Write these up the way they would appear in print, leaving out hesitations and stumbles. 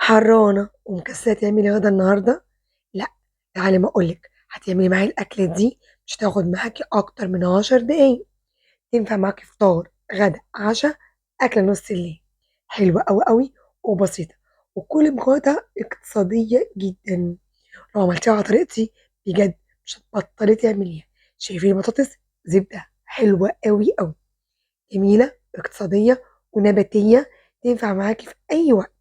حرانة ومكسلة تعملي غدا النهاردة؟ لأ، تعالي ما أقولك هتعملي معايا الأكلة دي. مش هتاخد معاكي أكتر من 10 دقايق. تنفع معاكي فطار غدا عشا، أكلة نص الليل. حلوة أوي أوي وبسيطة، وكل مكوناتها اقتصادية جدا. لو عملتيها على طريقتي بجد مش هتبطلي تعمليها. شايفين البطاطس؟ زبدة حلوة أوي أوي، جميلة اقتصادية ونباتية، تنفع معاكي في أي وقت.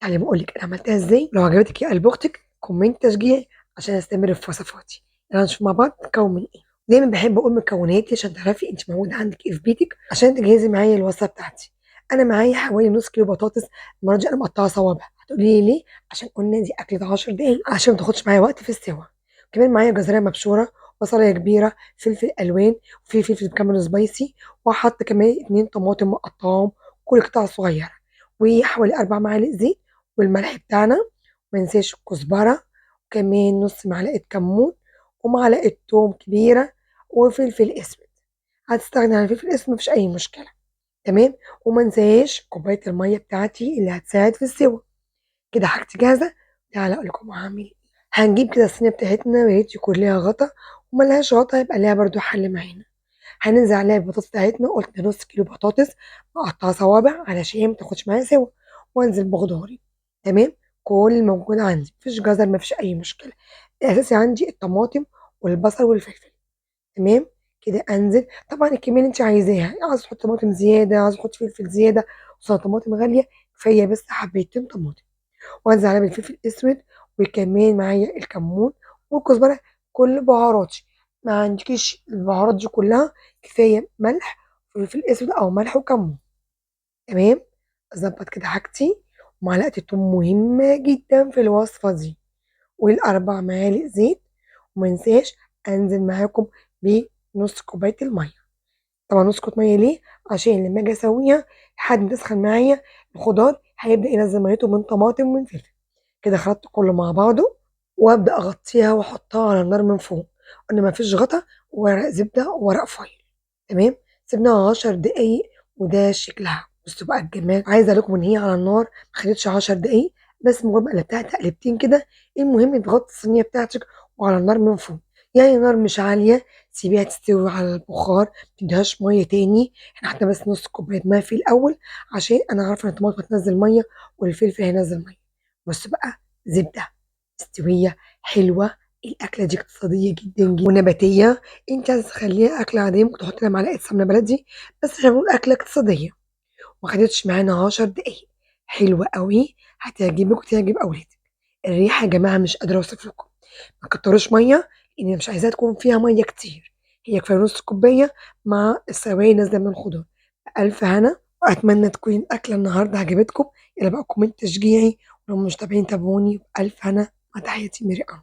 تعالي باقول لِك أنا عملتها إزاي. لو عجبتِك يا قلب أختِك كومنت تشجيعي عشان أستمر في وصفاتي. يالّا نشوف مع بعض نكوّن من إيه. دايمًا باحب أقول مكوناتي عشان تعرفي أنتِ موجود عندِك إيه في بيتِك عشان تجهزي معايا الوصفة بتاعتي. أنا معايا حوالي نُص كيلو بطاطس، المرة دي أنا مقطّعة صوابع. هتقولي لي ليه؟ عشان قُلنا دي أكلة 10 دقايق عشان ما تاخدش معايا وقت في السوا. كمان معايا جزراية مبشورة، بصلاية كبيرة، فلفل ألوان، وفي فلفل كمان سبايسي، وهاحط كمان 2 طماطم مقطّعاهم كل قطع صغيرة، وحوالي 4 معالق زيت، والملح بتاعنا، وما ننساش الكزبرة، وكمان نُص معلقة كمون، ومعلقة توم كبيرة، وفلفل أسود. هتستغني عن الفلفل الأسود ما فيش أي مشكلة، تمام. وما انساش كوباية المَيّة بتاعتي اللي هتساعد في السوا. كده حاجتي جاهزة. تعالوا أقول لكم هاعمل إيه. هنجيب كده الصينية بتاعتنا ويا ريت يكون ليها غطا، وما لهاش غطا يبقى ليها برضه حل معانا. هننزل عليها بالبطاطس بتاعتنا، قُلت ده نُص كيلو بطاطس مقطّعة صوابع علشان ما تاخدش معايا سوا، وأنزل بخضاري، تمام. كل الموجود عندي، ما فيش جزر ما فيش أي مشكلة. الأساسي عندي الطماطم والبصل والفلفل، تمام. كده أنزل طبعًا الكمية اللي أنتِ عايزاها، عاوزة تحطّي طماطم زيادة، عاوزة تحطّي فلفل زيادة، أصل الطماطم غالية، كفاية بس حبّيتين طماطم. وأنزل عليها بالفلفل الأسود، وكمان معايا الكمون والكزبرة، كل بهاراتي. ما عندكيش البهارات دي كلها، كفاية ملح وفلفل أسود أو ملح وكمون، تمام. أضبّط كده حاجتي، ومعلقة التوم مهمة جدًا في الوصفة دي، وال4 معالق زيت، وما انساش أنزل معاكم بنُص كوباية المَيّة. طبعًا نُص كوباية مَيّة ليه؟ عشان لمّا آجي أسويها لحد ما تسخن معايا الخضار هيبدأ ينزّل مَيّته من طماطم ومن فلفل. كده خلطت كله مع بعضه، وأبدأ أغطّيها وأحطها على النار من فوق. قلنا ما فيش غطا، وورق زبدة وورق فويل، تمام. سِبناها 10 دقايق وده شكلها. بُصّوا بقى الجمال. عايزة أقول لكم إن هي على النار ما خدتش 10 دقايق، بس مجرد ما قلبتها تقلبتين كده. المهم تغطّي الصينية بتاعتِك وعلى النار من فوق، يعني نار مش عالية. سيبيها تستوي على البخار، ما تديهاش مَيّة تاني. إحنا حطينا بس نُص كوباية مَيّة في الأول، عشان أنا عارفة إن الطماطم هتنزّل مَيّة والفلفل هينزّل مَيّة. بُصّوا بقى، زبدة مستوية حلوة. الأكلة دي اقتصادية جدًا، ونباتية. أنتِ عايزة تخلّيها أكلة عادية ممكن تحطّي لها معلقة سمنة بلدي، بس إحنا بنقول أكلة اقتصادية. وما خدتش معانا 10 دقايق. حلوة أوي، هتعجبِك وتعجب أولادِك. الريحة يا جماعة مش قادرة أوصف لكم. ما تكتروش مَيّة، لإن مش عايزاها تكون فيها مَيّة كتير. هي كفاية نُص كوباية مع السوايل نازلة من الخضار. بألف هنا، وأتمنى تكون الأكلة النهارده عجبتكم. يالّا بقى كومنت تشجيعي، ولو مش متابعين تابعوني. بألف هنا، مع تحياتي ميري أنور.